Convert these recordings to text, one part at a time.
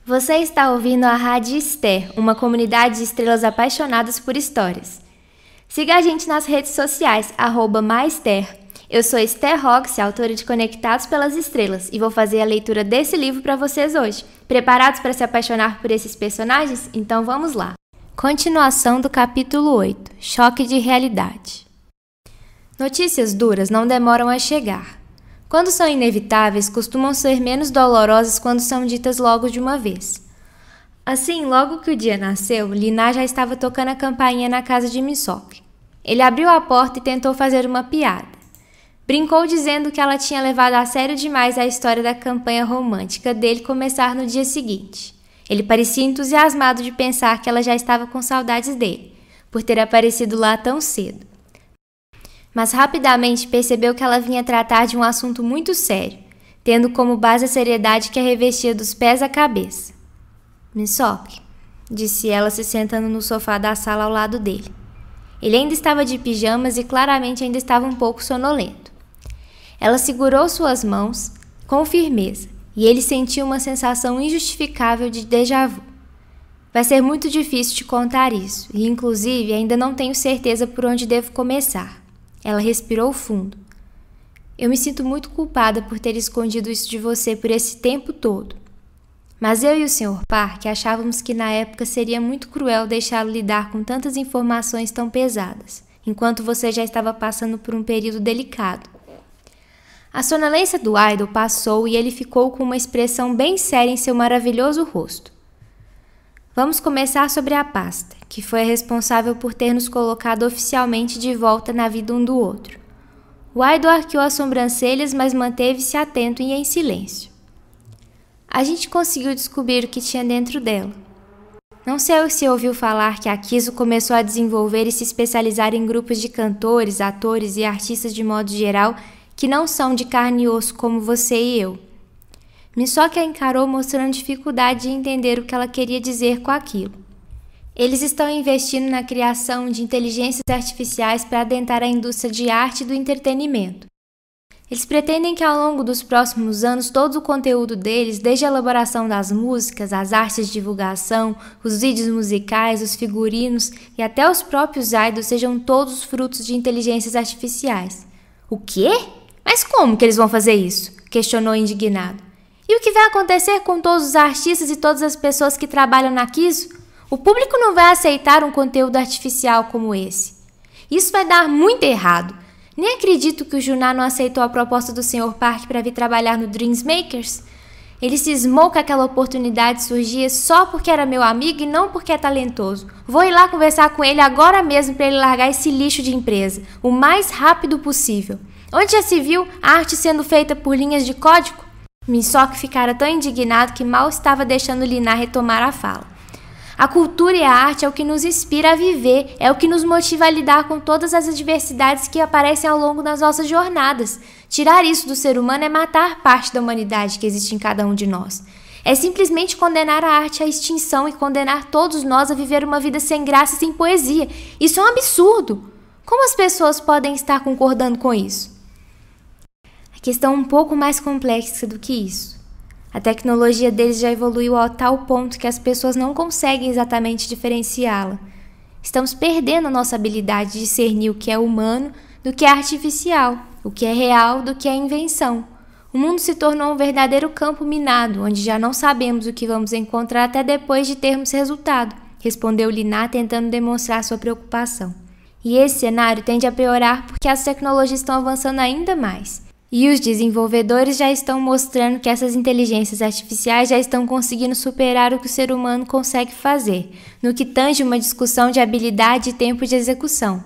Você está ouvindo a Rádio Esther, uma comunidade de estrelas apaixonadas por histórias. Siga a gente nas redes sociais, @maester. Eu sou Esther Roxy, autora de Conectados pelas Estrelas, e vou fazer a leitura desse livro para vocês hoje. Preparados para se apaixonar por esses personagens? Então vamos lá! Continuação do capítulo 8, Choque de Realidade. Notícias duras não demoram a chegar. Quando são inevitáveis, costumam ser menos dolorosas quando são ditas logo de uma vez. Assim, logo que o dia nasceu, Liná já estava tocando a campainha na casa de Misok. Ele abriu a porta e tentou fazer uma piada. Brincou dizendo que ela tinha levado a sério demais a história da campanha romântica dele começar no dia seguinte. Ele parecia entusiasmado de pensar que ela já estava com saudades dele, por ter aparecido lá tão cedo. Mas rapidamente percebeu que ela vinha tratar de um assunto muito sério, tendo como base a seriedade que a revestia dos pés à cabeça. "Misok", disse ela se sentando no sofá da sala ao lado dele. Ele ainda estava de pijamas e claramente ainda estava um pouco sonolento. Ela segurou suas mãos com firmeza e ele sentiu uma sensação injustificável de déjà vu. "Vai ser muito difícil te contar isso e, inclusive, ainda não tenho certeza por onde devo começar." Ela respirou fundo. "Eu me sinto muito culpada por ter escondido isso de você por esse tempo todo. Mas eu e o Sr. Park achávamos que na época seria muito cruel deixá-lo lidar com tantas informações tão pesadas, enquanto você já estava passando por um período delicado." A sonolência do idol passou e ele ficou com uma expressão bem séria em seu maravilhoso rosto. "Vamos começar sobre a pasta, que foi a responsável por ter nos colocado oficialmente de volta na vida um do outro." O idol arqueou as sobrancelhas, mas manteve-se atento e em silêncio. "A gente conseguiu descobrir o que tinha dentro dela. Não sei se ouviu falar que a Kiso começou a desenvolver e se especializar em grupos de cantores, atores e artistas de modo geral que não são de carne e osso como você e eu." Misok a encarou mostrando dificuldade de entender o que ela queria dizer com aquilo. "Eles estão investindo na criação de inteligências artificiais para adentrar a indústria de arte e do entretenimento. Eles pretendem que ao longo dos próximos anos todo o conteúdo deles, desde a elaboração das músicas, as artes de divulgação, os vídeos musicais, os figurinos e até os próprios idols sejam todos frutos de inteligências artificiais." "O quê? Mas como que eles vão fazer isso?" questionou indignado. "E o que vai acontecer com todos os artistas e todas as pessoas que trabalham na Kiso? O público não vai aceitar um conteúdo artificial como esse. Isso vai dar muito errado. Nem acredito que o Juná não aceitou a proposta do Sr. Park para vir trabalhar no Dreammakers. Ele cismou que aquela oportunidade surgia só porque era meu amigo e não porque é talentoso. Vou ir lá conversar com ele agora mesmo para ele largar esse lixo de empresa, o mais rápido possível. Onde já se viu a arte sendo feita por linhas de código?" Misok ficara tão indignado que mal estava deixando Liná retomar a fala. "A cultura e a arte é o que nos inspira a viver, é o que nos motiva a lidar com todas as adversidades que aparecem ao longo das nossas jornadas. Tirar isso do ser humano é matar parte da humanidade que existe em cada um de nós. É simplesmente condenar a arte à extinção e condenar todos nós a viver uma vida sem graça e sem poesia. Isso é um absurdo. Como as pessoas podem estar concordando com isso?" A questão é um pouco mais complexa do que isso. A tecnologia deles já evoluiu a tal ponto que as pessoas não conseguem exatamente diferenciá-la. Estamos perdendo a nossa habilidade de discernir o que é humano do que é artificial, o que é real do que é invenção. O mundo se tornou um verdadeiro campo minado, onde já não sabemos o que vamos encontrar até depois de termos resultado, respondeu Liná, tentando demonstrar sua preocupação. "E esse cenário tende a piorar porque as tecnologias estão avançando ainda mais. E os desenvolvedores já estão mostrando que essas inteligências artificiais já estão conseguindo superar o que o ser humano consegue fazer, no que tange uma discussão de habilidade e tempo de execução.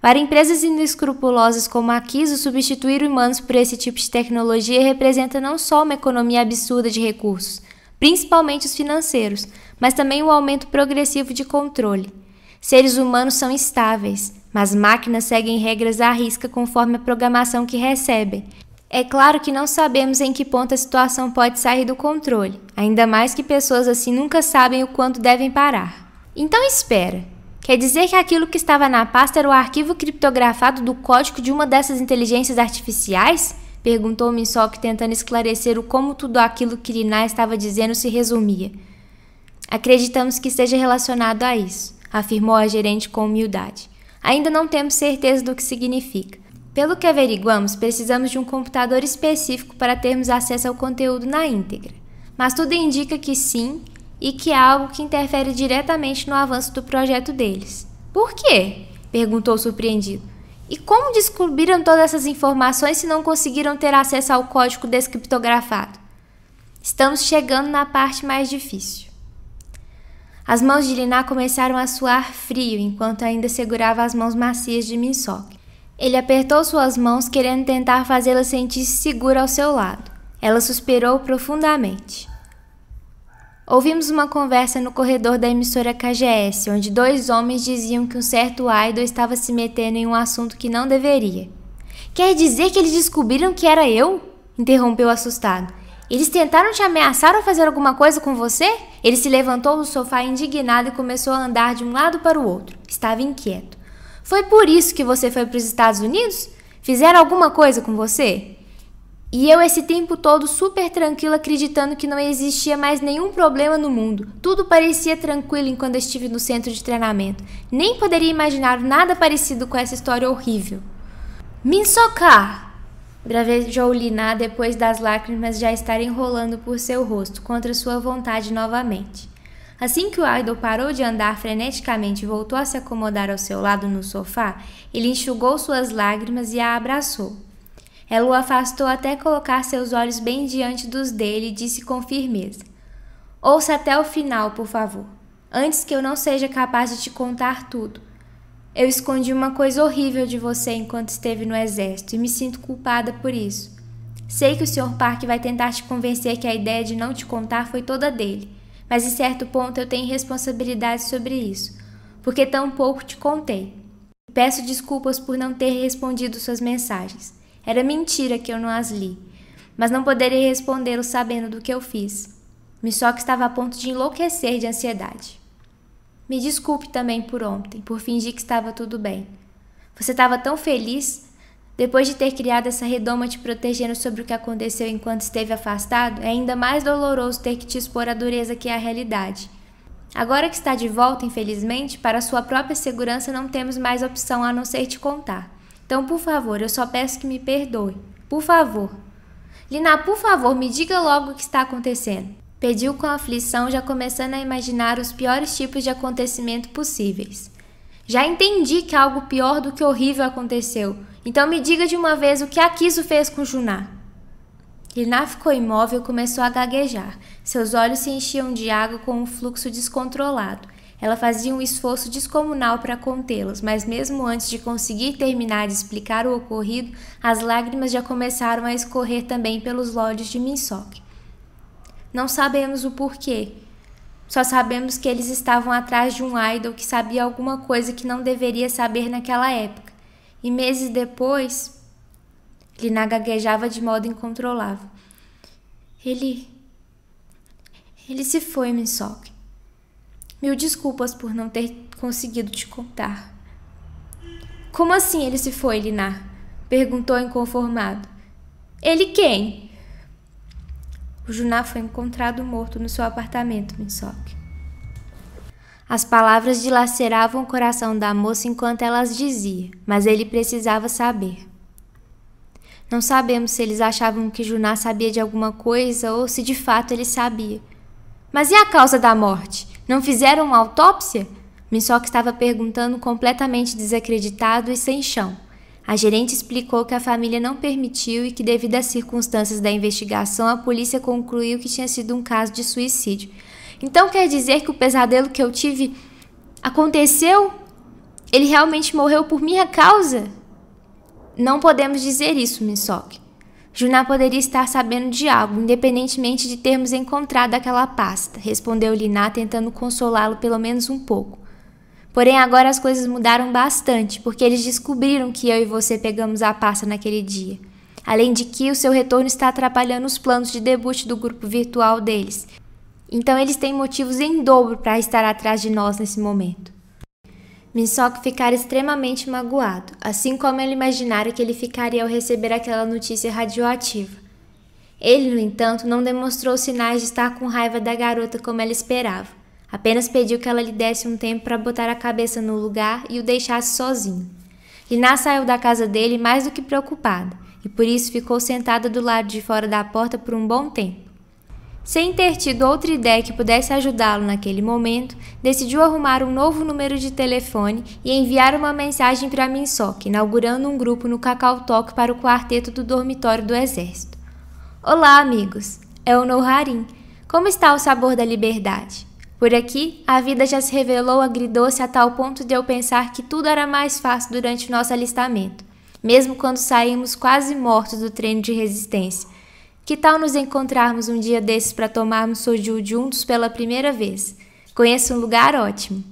Para empresas inescrupulosas como a Kiso, substituir humanos por esse tipo de tecnologia representa não só uma economia absurda de recursos, principalmente os financeiros, mas também um aumento progressivo de controle. Seres humanos são estáveis, mas máquinas seguem regras à risca conforme a programação que recebem. É claro que não sabemos em que ponto a situação pode sair do controle, ainda mais que pessoas assim nunca sabem o quanto devem parar." "Então espera, quer dizer que aquilo que estava na pasta era o arquivo criptografado do código de uma dessas inteligências artificiais?" Perguntou Minsoque, tentando esclarecer o como tudo aquilo que Liná estava dizendo se resumia. Acreditamos que esteja relacionado a isso, afirmou a gerente com humildade. Ainda não temos certeza do que significa. Pelo que averiguamos, precisamos de um computador específico para termos acesso ao conteúdo na íntegra. Mas tudo indica que sim, e que é algo que interfere diretamente no avanço do projeto deles. Por quê? Perguntou surpreendido. E como descobriram todas essas informações se não conseguiram ter acesso ao código descriptografado? Estamos chegando na parte mais difícil. As mãos de Liná começaram a suar frio enquanto ainda segurava as mãos macias de Minsoque. Ele apertou suas mãos, querendo tentar fazê-la sentir-se segura ao seu lado. Ela suspirou profundamente. Ouvimos uma conversa no corredor da emissora KGS, onde 2 homens diziam que um certo idol estava se metendo em um assunto que não deveria. Quer dizer que eles descobriram que era eu? Interrompeu assustado. Eles tentaram te ameaçar ou fazer alguma coisa com você? Ele se levantou do sofá indignado e começou a andar de um lado para o outro. Estava inquieto. Foi por isso que você foi para os Estados Unidos? Fizeram alguma coisa com você? E eu esse tempo todo super tranquila, acreditando que não existia mais nenhum problema no mundo. Tudo parecia tranquilo enquanto eu estive no centro de treinamento. Nem poderia imaginar nada parecido com essa história horrível. Minsoque! Bravejou Liná depois das lágrimas já estarem rolando por seu rosto, contra sua vontade novamente. Assim que o idol parou de andar freneticamente e voltou a se acomodar ao seu lado no sofá, ele enxugou suas lágrimas e a abraçou. Ela o afastou até colocar seus olhos bem diante dos dele e disse com firmeza: Ouça até o final, por favor, antes que eu não seja capaz de te contar tudo. Eu escondi uma coisa horrível de você enquanto esteve no exército e me sinto culpada por isso. Sei que o Sr. Park vai tentar te convencer que a ideia de não te contar foi toda dele, mas em certo ponto eu tenho responsabilidade sobre isso, porque tão pouco te contei. Peço desculpas por não ter respondido suas mensagens. Era mentira que eu não as li, mas não poderia respondê-lo sabendo do que eu fiz. Minsoque estava a ponto de enlouquecer de ansiedade. Me desculpe também por ontem, por fingir que estava tudo bem. Você estava tão feliz. Depois de ter criado essa redoma te protegendo sobre o que aconteceu enquanto esteve afastado, é ainda mais doloroso ter que te expor à dureza que é a realidade. Agora que está de volta, infelizmente, para sua própria segurança não temos mais opção a não ser te contar. Então, por favor, eu só peço que me perdoe. Por favor. Liná, por favor, me diga logo o que está acontecendo. Pediu com aflição, já começando a imaginar os piores tipos de acontecimento possíveis. Já entendi que algo pior do que horrível aconteceu. Então me diga de uma vez o que a Kisu fez com Juná. Liná ficou imóvel e começou a gaguejar. Seus olhos se enchiam de água com um fluxo descontrolado. Ela fazia um esforço descomunal para contê-los, mas mesmo antes de conseguir terminar de explicar o ocorrido, as lágrimas já começaram a escorrer também pelos olhos de Minsoque. Não sabemos o porquê. Só sabemos que eles estavam atrás de um idol que sabia alguma coisa que não deveria saber naquela época. E meses depois, Liná gaguejava de modo incontrolável. Ele se foi, Minsoque. Mil desculpas por não ter conseguido te contar. Como assim ele se foi, Liná? Perguntou inconformado. Ele quem? O Juná foi encontrado morto no seu apartamento, Minsoque. As palavras dilaceravam o coração da moça enquanto ela as dizia, mas ele precisava saber. Não sabemos se eles achavam que Juná sabia de alguma coisa ou se de fato ele sabia. Mas e a causa da morte? Não fizeram uma autópsia? Minsoque estava perguntando, completamente desacreditado e sem chão. A gerente explicou que a família não permitiu e que, devido às circunstâncias da investigação, a polícia concluiu que tinha sido um caso de suicídio. Então quer dizer que o pesadelo que eu tive aconteceu? Ele realmente morreu por minha causa? Não podemos dizer isso, Minsoque. Juná poderia estar sabendo de algo, independentemente de termos encontrado aquela pasta, respondeu Liná, tentando consolá-lo pelo menos um pouco. Porém, agora as coisas mudaram bastante, porque eles descobriram que eu e você pegamos a pasta naquele dia. Além de que o seu retorno está atrapalhando os planos de debut do grupo virtual deles. Então eles têm motivos em dobro para estar atrás de nós nesse momento. Minseok ficara extremamente magoado, assim como ele imaginara que ele ficaria ao receber aquela notícia radioativa. Ele, no entanto, não demonstrou sinais de estar com raiva da garota como ela esperava. Apenas pediu que ela lhe desse um tempo para botar a cabeça no lugar e o deixasse sozinho. Lina saiu da casa dele mais do que preocupada, e por isso ficou sentada do lado de fora da porta por um bom tempo. Sem ter tido outra ideia que pudesse ajudá-lo naquele momento, decidiu arrumar um novo número de telefone e enviar uma mensagem para Minseok, inaugurando um grupo no KakaoTalk para o quarteto do dormitório do exército. Olá, amigos! É o Noharin. Como está o sabor da liberdade? Por aqui, a vida já se revelou agridoce a tal ponto de eu pensar que tudo era mais fácil durante o nosso alistamento, mesmo quando saímos quase mortos do treino de resistência. Que tal nos encontrarmos um dia desses para tomarmos soju juntos pela primeira vez? Conheço um lugar ótimo.